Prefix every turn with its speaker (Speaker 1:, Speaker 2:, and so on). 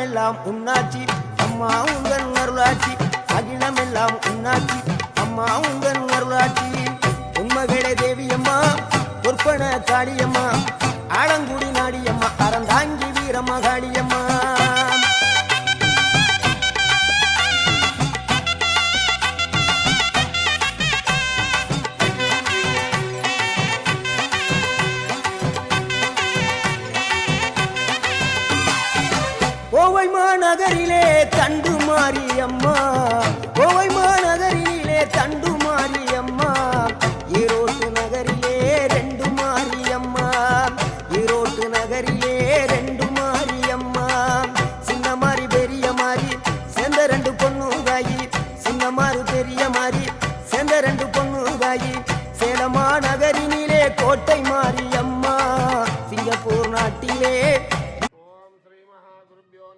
Speaker 1: எல்லாம் உன்னாட்சி அம்மா உந்தன் அருளாட்சி அகிலம் எல்லாம் உன்னாட்சி அம்மா உந்தன் அருளாட்சி உண்மகளே தேவியம்மா பொற்பன காளியம்மா ஆலங்குடி நாடியம்மா அறந்தாங்கி வீரம்மா காளியம்மா கோவை மாநகரிலே தண்டு மாரியம்மா கோவை